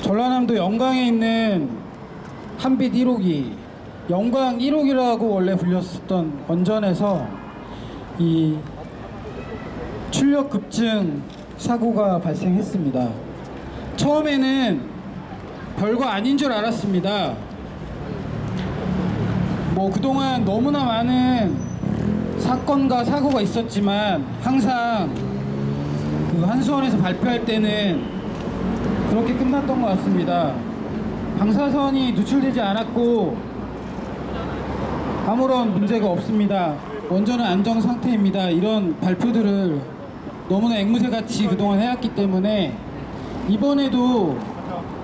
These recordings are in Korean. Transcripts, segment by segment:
전라남도 영광에 있는 한빛 1호기, 영광 1호기라고 원래 불렸었던 원전에서 이 출력 급증 사고가 발생했습니다. 처음에는 별거 아닌 줄 알았습니다. 그동안 너무나 많은 사건과 사고가 있었지만 항상 그 한수원에서 발표할 때는 그렇게 끝났던 것 같습니다. 방사선이 누출되지 않았고 아무런 문제가 없습니다. 원전은 안정 상태입니다. 이런 발표들을 너무나 앵무새같이 그동안 해왔기 때문에 이번에도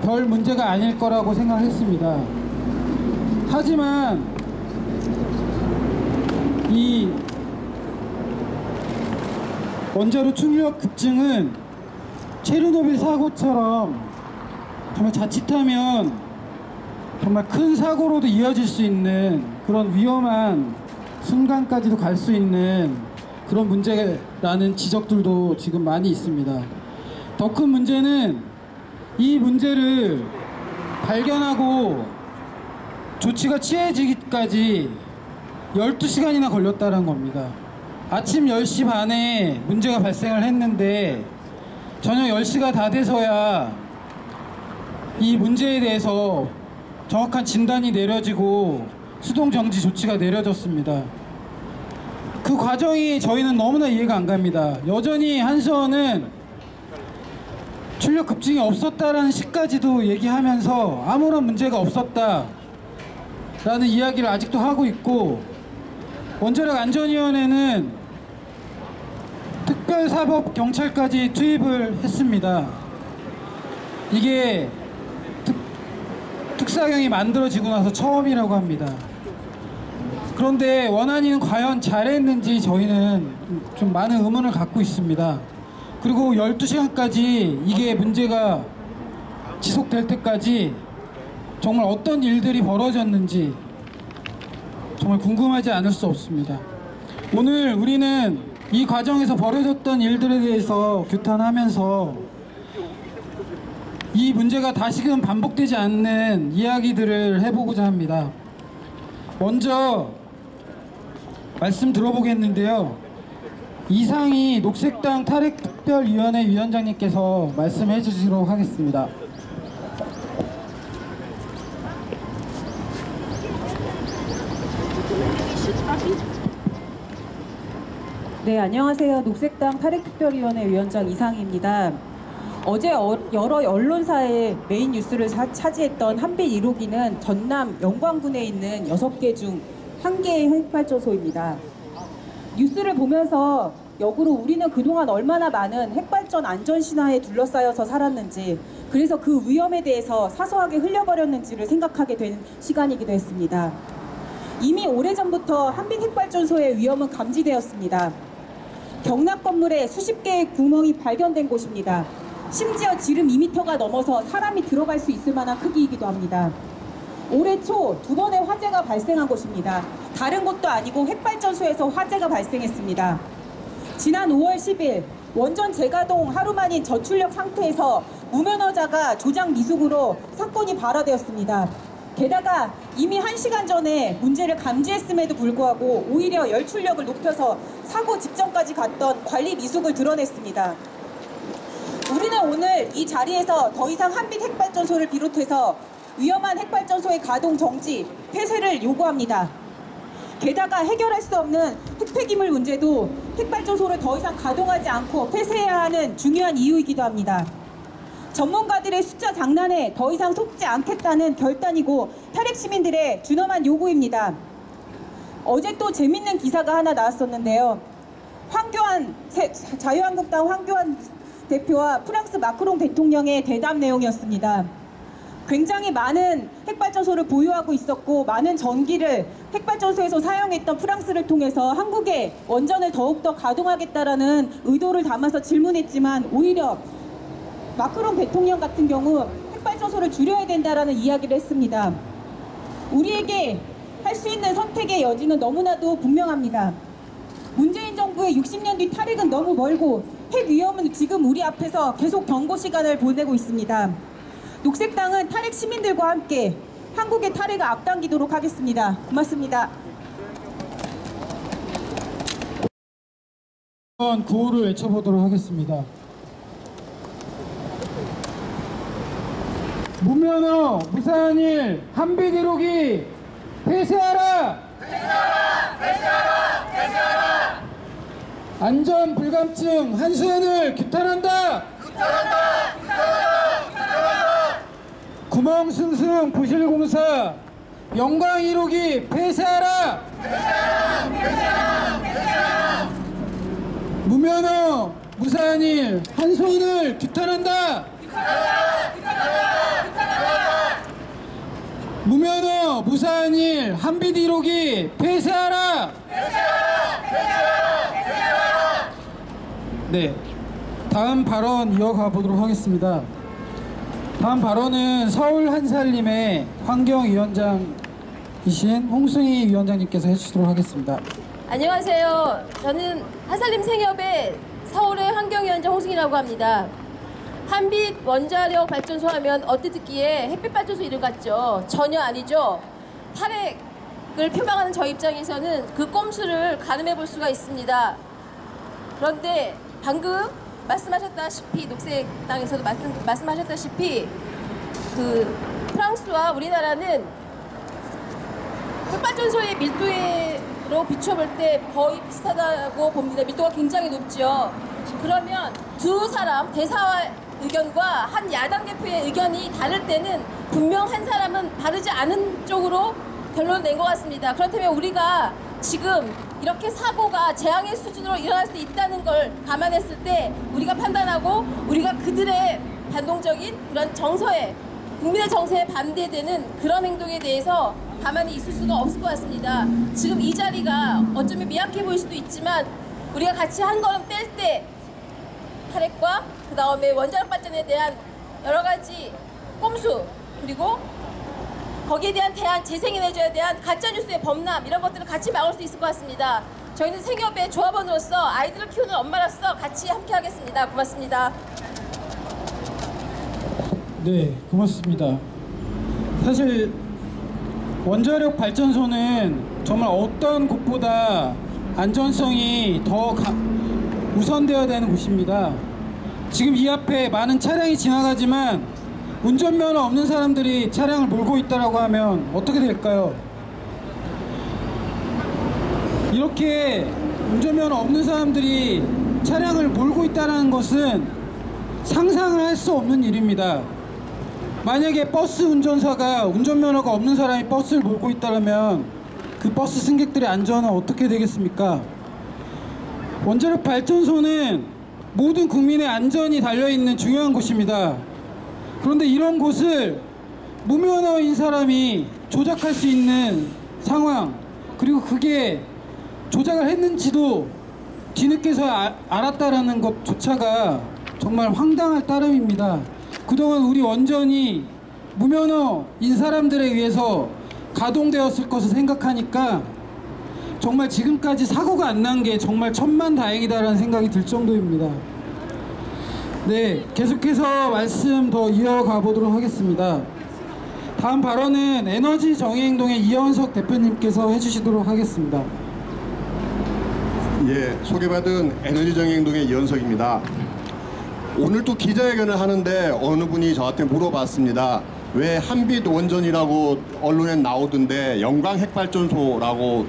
별 문제가 아닐 거라고 생각했습니다. 하지만 이 원자로 출력 급증은 체르노빌 사고처럼 정말 자칫하면 정말 큰 사고로도 이어질 수 있는 그런 위험한 순간까지도 갈 수 있는 그런 문제라는 지적들도 지금 많이 있습니다. 더 큰 문제는 이 문제를 발견하고 조치가 취해지기까지 12시간이나 걸렸다는 겁니다. 아침 10시 반에 문제가 발생을 했는데 저녁 10시가 다 돼서야 이 문제에 대해서 정확한 진단이 내려지고 수동 정지 조치가 내려졌습니다. 그 과정이 저희는 너무나 이해가 안 갑니다. 여전히 한수원은 출력 급증이 없었다라는 시까지도 얘기하면서 아무런 문제가 없었다라는 이야기를 아직도 하고 있고, 원자력 안전위원회는 특별사법경찰까지 투입을 했습니다. 이게 특사경이 만들어지고 나서 처음이라고 합니다. 그런데 원안위는 과연 잘했는지 저희는 좀 많은 의문을 갖고 있습니다. 그리고 12시간까지 이게 문제가 지속될 때까지 정말 어떤 일들이 벌어졌는지 정말 궁금하지 않을 수 없습니다. 오늘 우리는 이 과정에서 벌어졌던 일들에 대해서 규탄하면서 이 문제가 다시금 반복되지 않는 이야기들을 해보고자 합니다. 먼저 말씀 들어보겠는데요. 이상희 녹색당 탈핵특별위원회 위원장님께서 말씀해 주시도록 하겠습니다. 네, 안녕하세요. 녹색당 탈핵특별위원회 위원장 이상희입니다. 어제 여러 언론사의 메인 뉴스를 차지했던 한빛 1호기는 전남 영광군에 있는 6개 중 1개의 핵발전소입니다. 뉴스를 보면서 역으로 우리는 그동안 얼마나 많은 핵발전 안전신화에 둘러싸여서 살았는지, 그래서 그 위험에 대해서 사소하게 흘려버렸는지를 생각하게 된 시간이기도 했습니다. 이미 오래전부터 한빛 핵발전소의 위험은 감지되었습니다. 경납 건물에 수십 개의 구멍이 발견된 곳입니다. 심지어 지름 2m가 넘어서 사람이 들어갈 수 있을 만한 크기이기도 합니다. 올해 초 2번의 화재가 발생한 곳입니다. 다른 곳도 아니고 핵발전소에서 화재가 발생했습니다. 지난 5월 10일 원전 재가동 하루 만인 저출력 상태에서 무면허자가 조작 미숙으로 사건이 발화되었습니다. 게다가 이미 1시간 전에 문제를 감지했음에도 불구하고 오히려 열출력을 높여서 사고 직전까지 갔던 관리 미숙을 드러냈습니다. 우리는 오늘 이 자리에서 더 이상 한빛 핵발전소를 비롯해서 위험한 핵발전소의 가동 정지, 폐쇄를 요구합니다. 게다가 해결할 수 없는 핵폐기물 문제도 핵발전소를 더 이상 가동하지 않고 폐쇄해야 하는 중요한 이유이기도 합니다. 전문가들의 숫자 장난에 더 이상 속지 않겠다는 결단이고 탈핵 시민들의 준엄한 요구입니다. 어제 또 재밌는 기사가 하나 나왔었는데요. 자유한국당 황교안 대표와 프랑스 마크롱 대통령의 대담 내용이었습니다. 굉장히 많은 핵발전소를 보유하고 있었고 많은 전기를 핵발전소에서 사용했던 프랑스를 통해서 한국의 원전을 더욱더 가동하겠다라는 의도를 담아서 질문했지만, 오히려 마크롱 대통령 같은 경우 핵발전소를 줄여야 된다라는 이야기를 했습니다. 우리에게 할 수 있는 선택의 여지는 너무나도 분명합니다. 문재인 정부의 60년 뒤 탈핵은 너무 멀고 핵 위험은 지금 우리 앞에서 계속 경고 시간을 보내고 있습니다. 녹색당은 탈핵 시민들과 함께 한국의 탈핵을 앞당기도록 하겠습니다. 고맙습니다. 구호를 외쳐보도록 하겠습니다. 무면허, 무사한일, 한빛 1호기 폐쇄하라! 폐쇄하라! 폐쇄하라! 폐쇄하라! 안전 불감증 한수연을 규탄한다! 규탄한다! 규탄한다! 규탄한다! 구멍승승 부실공사 영광 1호기 폐쇄하라! 폐쇄하라! 폐쇄하라! 폐쇄하라! 무면허, 무사한일, 한수연을 규탄한다! 규탄한다! 규탄한다! 규탄한다! 무면허, 무사한일, 한빛 1호기 폐쇄하라! 폐쇄하라! 폐쇄하라! 폐쇄하라! 네, 다음 발언 이어가 보도록 하겠습니다. 다음 발언은 서울 한살림의 환경위원장이신 홍승희 위원장님께서 해주시도록 하겠습니다. 안녕하세요. 저는 한살림 생협의 서울의 환경위원장 홍승희라고 합니다. 한빛 원자력 발전소 하면 어떻게 듣기에 햇빛 발전소 이름 같죠? 전혀 아니죠. 탈핵을 표방하는 저 입장에서는 그 꼼수를 가늠해 볼 수가 있습니다. 그런데 방금 말씀하셨다시피 녹색당에서도 말씀하셨다시피 그 프랑스와 우리나라는 햇발전소의 밀도로 비춰볼 때 거의 비슷하다고 봅니다. 밀도가 굉장히 높죠. 그러면 두 사람 대사와 의견과 한 야당 대표의 의견이 다를 때는 분명 한 사람은 다르지 않은 쪽으로 결론을 낸 것 같습니다. 그렇다면 우리가 지금 이렇게 사고가 재앙의 수준으로 일어날 수 있다는 걸 감안했을 때 우리가 판단하고 우리가 그들의 반동적인 그런 정서에 국민의 정서에 반대되는 그런 행동에 대해서 가만히 있을 수가 없을 것 같습니다. 지금 이 자리가 어쩌면 미약해 보일 수도 있지만 우리가 같이 한 걸음 뗄 때 탈핵과 그 다음에 원자력 발전에 대한 여러 가지 꼼수 그리고 거기에 대한 재생에너지에 대한 가짜뉴스의 범람 이런 것들을 같이 막을 수 있을 것 같습니다. 저희는 생협의 조합원으로서 아이들을 키우는 엄마로서 같이 함께 하겠습니다. 고맙습니다. 네, 고맙습니다. 사실 원자력 발전소는 정말 어떤 곳보다 안전성이 더 우선되어야 되는 곳입니다. 지금 이 앞에 많은 차량이 지나가지만 운전면허 없는 사람들이 차량을 몰고 있다고 하면 어떻게 될까요? 이렇게 운전면허 없는 사람들이 차량을 몰고 있다는 것은 상상을 할 수 없는 일입니다. 만약에 버스 운전사가 운전면허가 없는 사람이 버스를 몰고 있다면 그 버스 승객들의 안전은 어떻게 되겠습니까? 원자력 발전소는 모든 국민의 안전이 달려있는 중요한 곳입니다. 그런데 이런 곳을 무면허인 사람이 조작할 수 있는 상황, 그리고 그게 조작을 했는지도 뒤늦게서 알았다라는 것조차가 정말 황당할 따름입니다. 그동안 우리 원전이 무면허인 사람들에 의해서 가동되었을 것을 생각하니까 정말 지금까지 사고가 안 난 게 정말 천만다행이다라는 생각이 들 정도입니다. 네, 계속해서 말씀 더 이어가 보도록 하겠습니다. 다음 발언은 에너지 정의행동의 이현석 대표님께서 해주시도록 하겠습니다. 예, 소개받은 에너지 정의행동의 이현석입니다. 오늘 또 기자회견을 하는데 어느 분이 저한테 물어봤습니다. 왜 한빛 원전이라고 언론에 나오던데 영광 핵발전소라고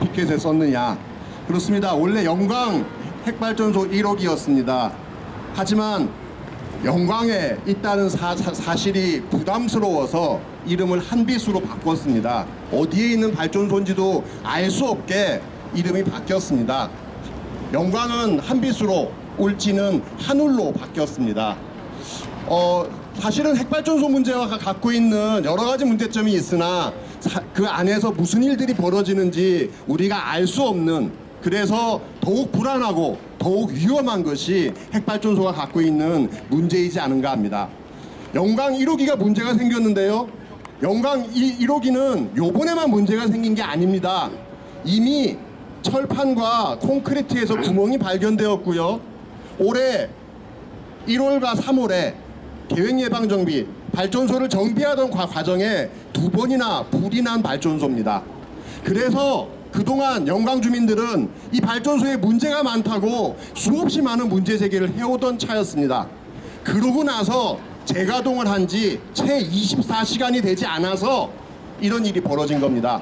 피켓에 썼느냐. 그렇습니다. 원래 영광 핵발전소 1호기였습니다. 하지만 영광에 있다는 사실이 부담스러워서 이름을 한빛으로 바꿨습니다. 어디에 있는 발전소인지도 알 수 없게 이름이 바뀌었습니다. 영광은 한빛으로, 울진은 한울로 바뀌었습니다. 사실은 핵발전소 문제가 갖고 있는 여러 가지 문제점이 있으나 그 안에서 무슨 일들이 벌어지는지 우리가 알 수 없는, 그래서 더욱 불안하고 더욱 위험한 것이 핵발전소가 갖고 있는 문제이지 않은가 합니다. 영광 1호기가 문제가 생겼는데요. 영광 1호기는 요번에만 문제가 생긴 게 아닙니다. 이미 철판과 콘크리트에서 구멍이 발견되었고요. 올해 1월과 3월에 계획 예방 정비, 발전소를 정비하던 과정에 2번이나 불이 난 발전소입니다. 그래서 그동안 영광 주민들은 이 발전소에 문제가 많다고 수없이 많은 문제 제기를 해오던 차였습니다. 그러고 나서 재가동을 한 지 채 24시간이 되지 않아서 이런 일이 벌어진 겁니다.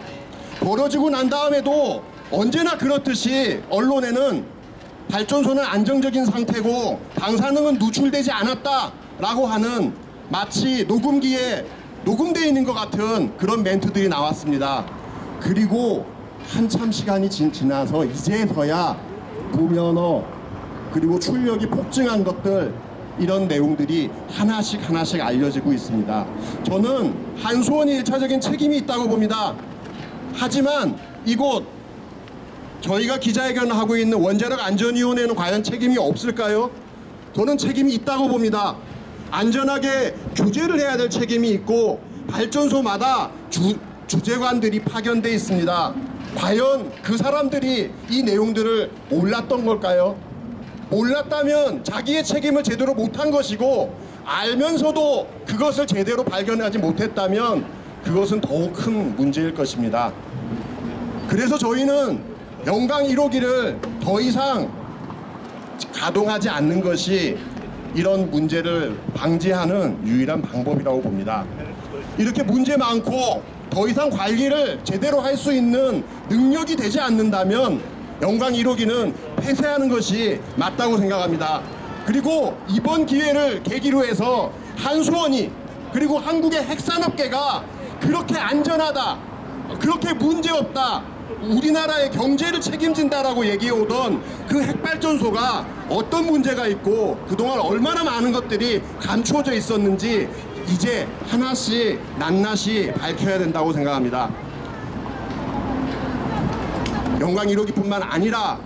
벌어지고 난 다음에도 언제나 그렇듯이 언론에는 발전소는 안정적인 상태고 방사능은 누출되지 않았다라고 하는 마치 녹음기에 녹음되어 있는 것 같은 그런 멘트들이 나왔습니다. 그리고 한참 시간이 지나서 이제서야 부면허 그리고 출력이 폭증한 것들 이런 내용들이 하나씩 알려지고 있습니다. 저는 한수원이 1차적인 책임이 있다고 봅니다. 하지만 이곳 저희가 기자회견을 하고 있는 원자력 안전위원회는 과연 책임이 없을까요? 저는 책임이 있다고 봅니다. 안전하게 규제를 해야 될 책임이 있고 발전소마다 주재관들이 파견돼 있습니다. 과연 그 사람들이 이 내용들을 몰랐던 걸까요? 몰랐다면 자기의 책임을 제대로 못한 것이고 알면서도 그것을 제대로 발견하지 못했다면 그것은 더욱 큰 문제일 것입니다. 그래서 저희는 영광 1호기를 더 이상 가동하지 않는 것이 이런 문제를 방지하는 유일한 방법이라고 봅니다. 이렇게 문제 많고 더 이상 관리를 제대로 할 수 있는 능력이 되지 않는다면 영광 1호기는 폐쇄하는 것이 맞다고 생각합니다. 그리고 이번 기회를 계기로 해서 한수원이 그리고 한국의 핵산업계가 그렇게 안전하다, 그렇게 문제없다, 우리나라의 경제를 책임진다라고 얘기해오던 그 핵발전소가 어떤 문제가 있고 그동안 얼마나 많은 것들이 감추어져 있었는지 이제 하나씩 낱낱이 밝혀야 된다고 생각합니다. 영광 1호기뿐만 아니라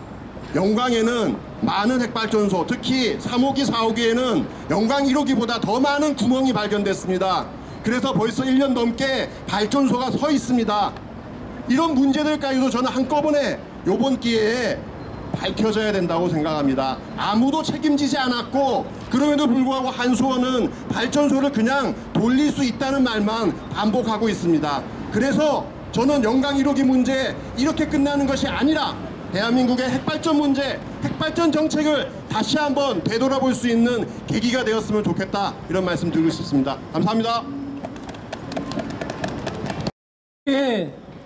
영광에는 많은 핵발전소, 특히 3호기, 4호기에는 영광 1호기보다 더 많은 구멍이 발견됐습니다. 그래서 벌써 1년 넘게 발전소가 서 있습니다. 이런 문제들까지도 저는 한꺼번에 이번 기회에 밝혀져야 된다고 생각합니다. 아무도 책임지지 않았고 그럼에도 불구하고 한수원은 발전소를 그냥 돌릴 수 있다는 말만 반복하고 있습니다. 그래서 저는 영광 1호기 문제 이렇게 끝나는 것이 아니라 대한민국의 핵발전 문제, 핵발전 정책을 다시 한번 되돌아볼 수 있는 계기가 되었으면 좋겠다, 이런 말씀 드리고 싶습니다. 감사합니다.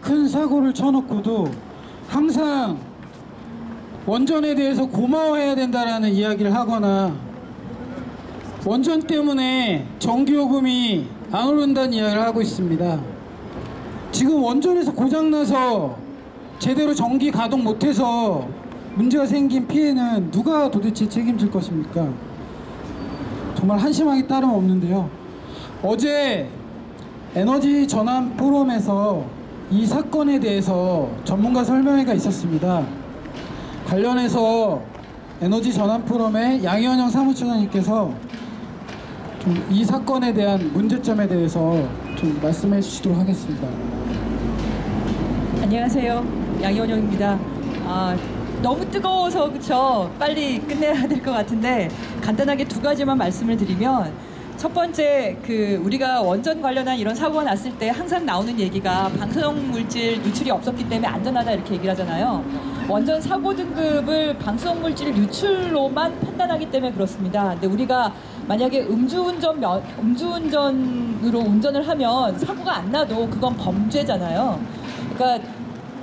큰 사고를 쳐놓고도 항상 원전에 대해서 고마워해야 된다라는 이야기를 하거나 원전 때문에 전기요금이 안 오른다는 이야기를 하고 있습니다. 지금 원전에서 고장나서 제대로 전기 가동 못해서 문제가 생긴 피해는 누가 도대체 책임질 것입니까? 정말 한심하기 따름없는데요. 어제 에너지 전환 포럼에서 이 사건에 대해서 전문가 설명회가 있었습니다. 관련해서 에너지 전환 포럼의 양희원영 사무처장님께서 좀 이 사건에 대한 문제점에 대해서 좀 말씀해 주시도록 하겠습니다. 안녕하세요. 양희원영입니다. 너무 뜨거워서 그쵸? 빨리 끝내야 될 것 같은데 간단하게 두 가지만 말씀을 드리면, 첫 번째, 우리가 원전 관련한 이런 사고가 났을 때 항상 나오는 얘기가 방사능 물질 누출이 없었기 때문에 안전하다 이렇게 얘기를 하잖아요. 원전 사고 등급을 방사능 물질 유출로만 판단하기 때문에 그렇습니다. 근데 우리가 만약에 음주운전으로 운전을 하면 사고가 안 나도 그건 범죄잖아요. 그러니까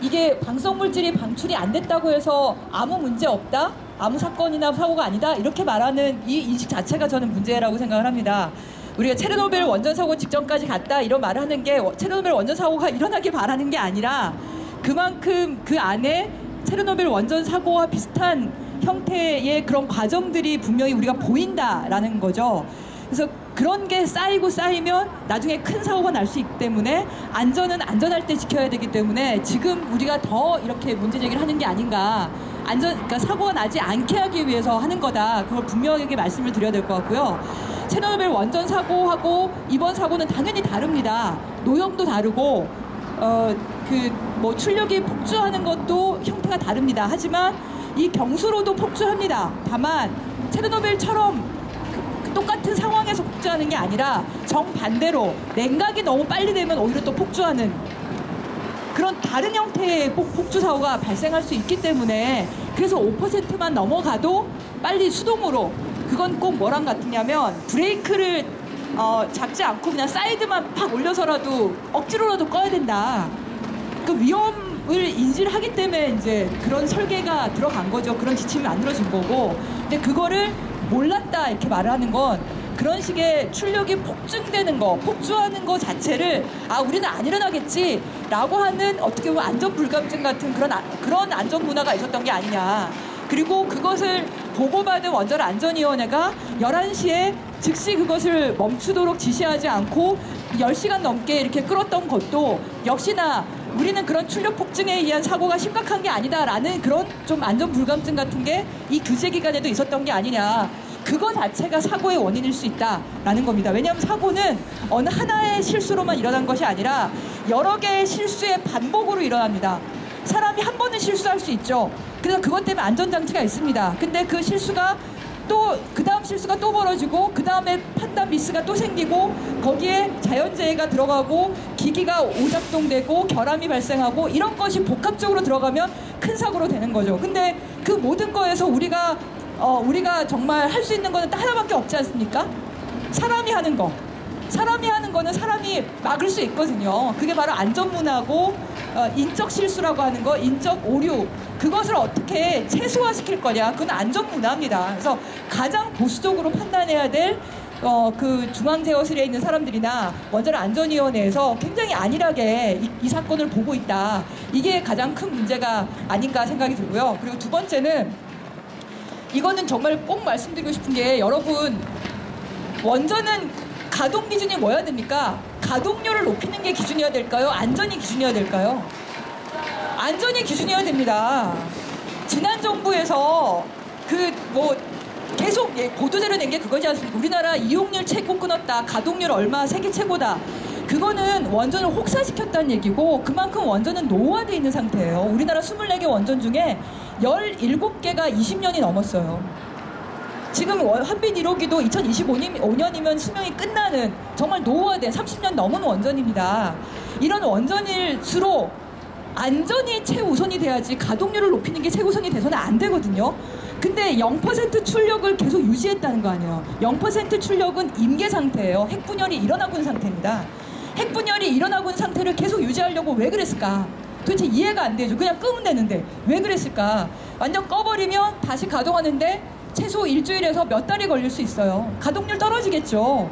이게 방사능 물질이 방출이 안 됐다고 해서 아무 문제 없다? 아무 사건이나 사고가 아니다? 이렇게 말하는 이 인식 자체가 저는 문제라고 생각을 합니다. 우리가 체르노빌 원전 사고 직전까지 갔다 이런 말을 하는 게 체르노빌 원전 사고가 일어나길 바라는 게 아니라 그만큼 그 안에 체르노빌 원전 사고와 비슷한 형태의 그런 과정들이 분명히 우리가 보인다라는 거죠. 그래서 그런 게 쌓이면 나중에 큰 사고가 날 수 있기 때문에 안전은 안전할 때 지켜야 되기 때문에 지금 우리가 더 이렇게 문제 제기를 하는 게 아닌가. 그러니까 사고가 나지 않게 하기 위해서 하는 거다. 그걸 분명하게 말씀을 드려야 될 것 같고요. 체르노빌 원전 사고하고 이번 사고는 당연히 다릅니다. 노형도 다르고 출력이 폭주하는 것도 형태가 다릅니다. 하지만 이 경수로도 폭주합니다. 다만 체르노빌처럼 똑같은 상황에서 폭주하는 게 아니라 정반대로 냉각이 너무 빨리 되면 오히려 또 폭주하는 그런 다른 형태의 폭주 사고가 발생할 수 있기 때문에 그래서 5%만 넘어가도 빨리 수동으로 그건 꼭 뭐랑 같으냐면 브레이크를 잡지 않고 그냥 사이드만 팍 올려서라도 억지로라도 꺼야 된다. 그 위험을 인지를 하기 때문에 이제 그런 설계가 들어간 거죠. 그런 지침이 만들어진 거고. 근데 그거를 몰랐다 이렇게 말하는 건 그런 식의 출력이 폭증되는 거, 폭주하는 거 자체를 우리는 안 일어나겠지 라고 하는 어떻게 보면 안전불감증 같은 그런 안전문화가 있었던 게 아니냐. 그리고 그것을 보고받은 원자력안전위원회가 11시에 즉시 그것을 멈추도록 지시하지 않고 10시간 넘게 이렇게 끌었던 것도 역시나 우리는 그런 출력 폭증에 의한 사고가 심각한 게 아니다라는 그런 좀 안전불감증 같은 게 이 규제 기간에도 있었던 게 아니냐. 그거 자체가 사고의 원인일 수 있다라는 겁니다. 왜냐하면 사고는 어느 하나의 실수로만 일어난 것이 아니라 여러 개의 실수의 반복으로 일어납니다. 사람이 한 번은 실수할 수 있죠. 그래서 그것 때문에 안전장치가 있습니다. 근데 그 실수가 또 그 다음 실수가 또 벌어지고 그 다음에 판단 미스가 또 생기고 거기에 자연재해가 들어가고 기기가 오작동되고 결함이 발생하고 이런 것이 복합적으로 들어가면 큰 사고로 되는 거죠. 근데 그 모든 거에서 우리가 정말 할 수 있는 거는 딱 하나밖에 없지 않습니까? 사람이 하는 거. 사람이 하는 거는 사람이 막을 수 있거든요. 그게 바로 안전문화고 인적 실수라고 하는 거, 인적 오류. 그것을 어떻게 최소화시킬 거냐. 그건 안전문화입니다. 그래서 가장 보수적으로 판단해야 될 그 중앙제어실에 있는 사람들이나 원자력안전위원회에서 굉장히 안일하게 이 사건을 보고 있다. 이게 가장 큰 문제가 아닌가 생각이 들고요. 그리고 두 번째는 이거는 정말 꼭 말씀드리고 싶은 게 여러분 원전은 가동 기준이 뭐야 됩니까? 가동률을 높이는 게 기준이어야 될까요? 안전이 기준이어야 될까요? 안전이 기준이어야 됩니다. 지난 정부에서 계속 보도자료 낸 게 그거지 않습니까? 우리나라 이용률 최고 끊었다. 가동률 얼마 세계 최고다. 그거는 원전을 혹사시켰다는 얘기고 그만큼 원전은 노후화되어 있는 상태예요. 우리나라 24개 원전 중에 17개가 20년이 넘었어요. 지금 한빛 1호기도 2025년이면 수명이 끝나는 정말 노후화된 30년 넘은 원전입니다. 이런 원전일수록 안전이 최우선이 돼야지 가동률을 높이는 게 최우선이 돼서는 안 되거든요. 근데 0% 출력을 계속 유지했다는 거 아니에요. 0% 출력은 임계 상태예요. 핵분열이 일어나고 있는 상태입니다. 핵분열이 일어나고 있는 상태를 계속 유지하려고 왜 그랬을까? 도대체 이해가 안 되죠. 그냥 끄면 되는데 왜 그랬을까? 완전 꺼버리면 다시 가동하는데 최소 일주일에서 몇 달이 걸릴 수 있어요. 가동률 떨어지겠죠.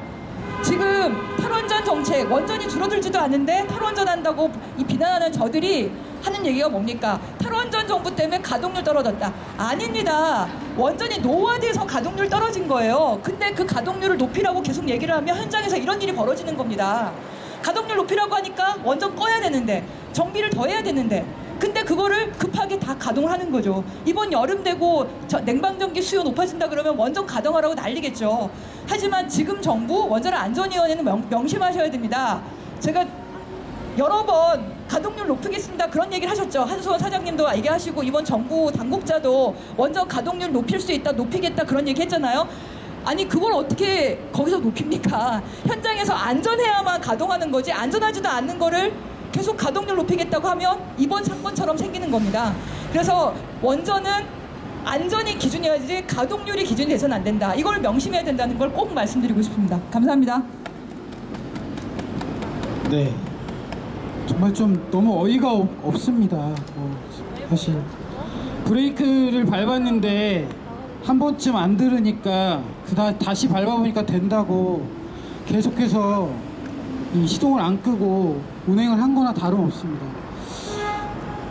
지금 탈원전 정책, 원전이 줄어들지도 않는데 탈원전 한다고 이 비난하는 저들이 하는 얘기가 뭡니까? 탈원전 정부 때문에 가동률 떨어졌다. 아닙니다. 원전이 노후화돼서 가동률 떨어진 거예요. 근데 그 가동률을 높이라고 계속 얘기를 하면 현장에서 이런 일이 벌어지는 겁니다. 가동률 높이라고 하니까 원전 꺼야 되는데 정비를 더 해야 되는데 근데 그거를 급하게 다 가동을 하는 거죠. 이번 여름 되고 냉방전기 수요 높아진다 그러면 원전 가동하라고 난리겠죠. 하지만 지금 정부 원자력안전위원회는 명심하셔야 됩니다. 제가 여러 번 가동률 높이겠습니다 그런 얘기를 하셨죠. 한수원 사장님도 얘기하시고 이번 정부 당국자도 원전 가동률 높일 수 있다 높이겠다 그런 얘기 했잖아요. 아니 그걸 어떻게 거기서 높입니까? 현장에서 안전해야만 가동하는 거지 안전하지도 않는 거를 계속 가동률 높이겠다고 하면 이번 사건처럼 생기는 겁니다. 그래서 원전은 안전이 기준이어야지 가동률이 기준이 돼서는 안 된다. 이걸 명심해야 된다는 걸 꼭 말씀드리고 싶습니다. 감사합니다. 네, 정말 좀 너무 어이가 없습니다. 사실 브레이크를 밟았는데 한 번쯤 안 들으니까 다시 밟아보니까 된다고 계속해서 이 시동을 안 끄고 운행을 한 거나 다름없습니다.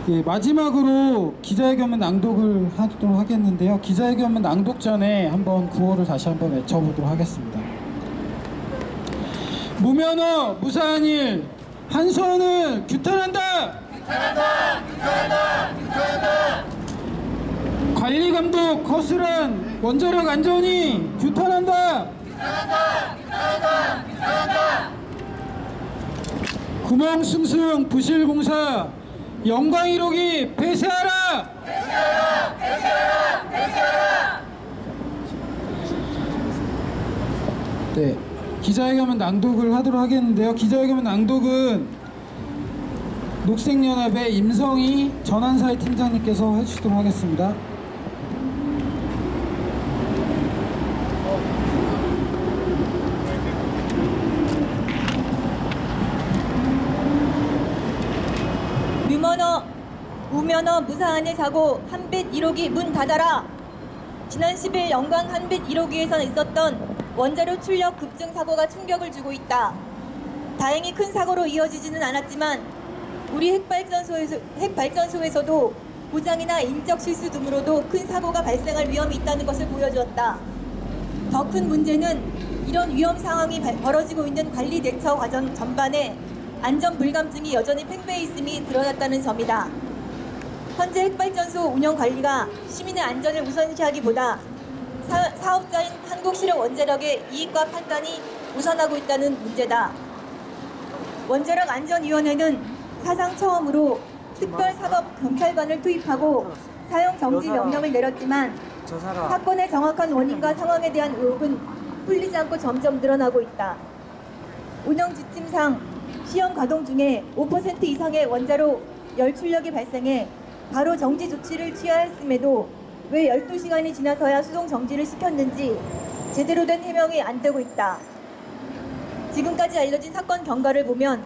예, 마지막으로 기자회견문 낭독을 하도록 하겠는데요. 기자회견문 낭독 전에 한번 구호를 다시 한번 외쳐보도록 하겠습니다. 무면허 무사한 일 한수원을 규탄한다. 규탄한다. 규탄한다. 규탄한다. 관리감독 허술한 원자력 안전위 규탄한다. 규탄한다. 규탄한다. 규탄한다. 구멍숭숭 부실공사 영광 1호기 폐쇄하라! 폐쇄하라! 폐쇄하라! 폐쇄하라! 네, 기자회견문 낭독을 하도록 하겠는데요. 기자회견문 낭독은 녹색연합의 임성희 전환사회 팀장님께서 해주시도록 하겠습니다. 우면허 무사안의 사고 한빛 1호기 문 닫아라. 지난 10일 영광 한빛 1호기에서 있었던 원자로 출력 급증 사고가 충격을 주고 있다. 다행히 큰 사고로 이어지지는 않았지만 우리 핵발전소에서도 고장이나 인적 실수 등으로도 큰 사고가 발생할 위험이 있다는 것을 보여주었다. 더 큰 문제는 이런 위험 상황이 벌어지고 있는 관리 대처 과정 전반에 안전 불감증이 여전히 팽배해 있음이 드러났다는 점이다. 현재 핵발전소 운영 관리가 시민의 안전을 우선시하기보다 사업자인 한국실험원자력의 이익과 판단이 우선하고 있다는 문제다. 원자력 안전위원회는 사상 처음으로 특별사법경찰관을 투입하고 사용 정지 명령을 내렸지만 사건의 정확한 원인과 상황에 대한 의혹은 풀리지 않고 점점 늘어나고 있다. 운영 지침상 시험 가동 중에 5% 이상의 원자로 열 출력이 발생해 바로 정지 조치를 취해야 했음에도 왜 12시간이 지나서야 수송 정지를 시켰는지 제대로 된 해명이 안 되고 있다. 지금까지 알려진 사건 경과를 보면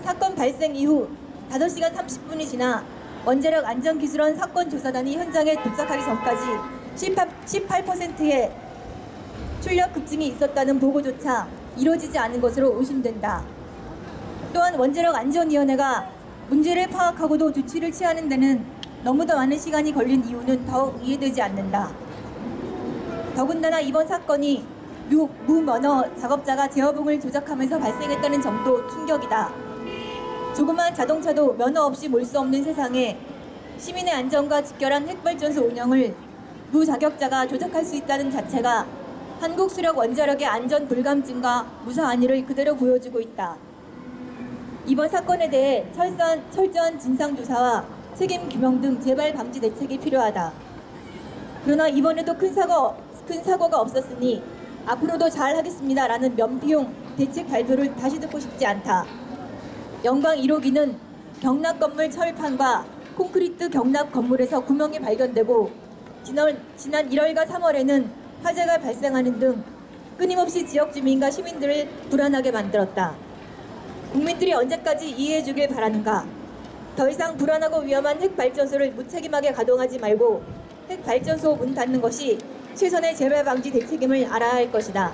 사건 발생 이후 5시간 30분이 지나 원자력 안전기술원 사건조사단이 현장에 도착하기 전까지 18%의 출력 급증이 있었다는 보고조차 이루어지지 않은 것으로 의심된다. 또한 원자력 안전위원회가 문제를 파악하고도 조치를 취하는 데는 너무도 많은 시간이 걸린 이유는 더욱 이해되지 않는다. 더군다나 이번 사건이 무면허 작업자가 제어봉을 조작하면서 발생했다는 점도 충격이다. 조그마한 자동차도 면허 없이 몰 수 없는 세상에 시민의 안전과 직결한 핵발전소 운영을 무자격자가 조작할 수 있다는 자체가 한국수력 원자력의 안전 불감증과 무사안위를 그대로 보여주고 있다. 이번 사건에 대해 철저한 진상조사와 책임 규명 등 재발 방지 대책이 필요하다. 그러나 이번에도 큰 사고가 없었으니 앞으로도 잘 하겠습니다라는 면피용 대책 발표를 다시 듣고 싶지 않다. 영광 1호기는 경납 건물 철판과 콘크리트 경납 건물에서 구멍이 발견되고 지난 1월과 3월에는 화재가 발생하는 등 끊임없이 지역 주민과 시민들을 불안하게 만들었다. 국민들이 언제까지 이해해 주길 바라는가? 더 이상 불안하고 위험한 핵발전소를 무책임하게 가동하지 말고 핵발전소 문 닫는 것이 최선의 재발 방지 대책임을 알아야 할 것이다.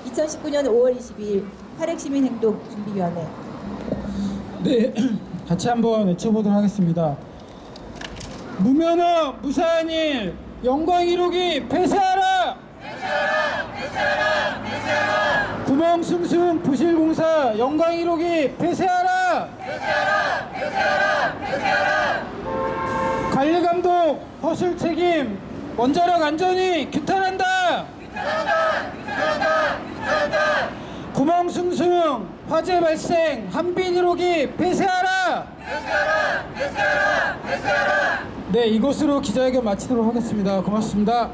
2019년 5월 22일 탈핵시민행동준비위원회. 네, 같이 한번 외쳐보도록 하겠습니다. 무면허 무사한 일 영광 1호기 폐쇄하라! 폐쇄하라! 폐쇄하라! 폐쇄하라! 구멍숭숭 부실공사 영광 1호기 폐쇄하라! 폐쇄하라! 폐쇄하라! 폐쇄하라! 관리감독 허술 책임 원자력 안전이 규탄한다! 규탄한다! 규탄한다! 규탄한다! 구멍숭숭 화재 발생 한빛 1호기 폐쇄하라! 폐쇄하라! 폐쇄하라! 폐쇄하라! 네, 이것으로 기자회견 마치도록 하겠습니다. 고맙습니다.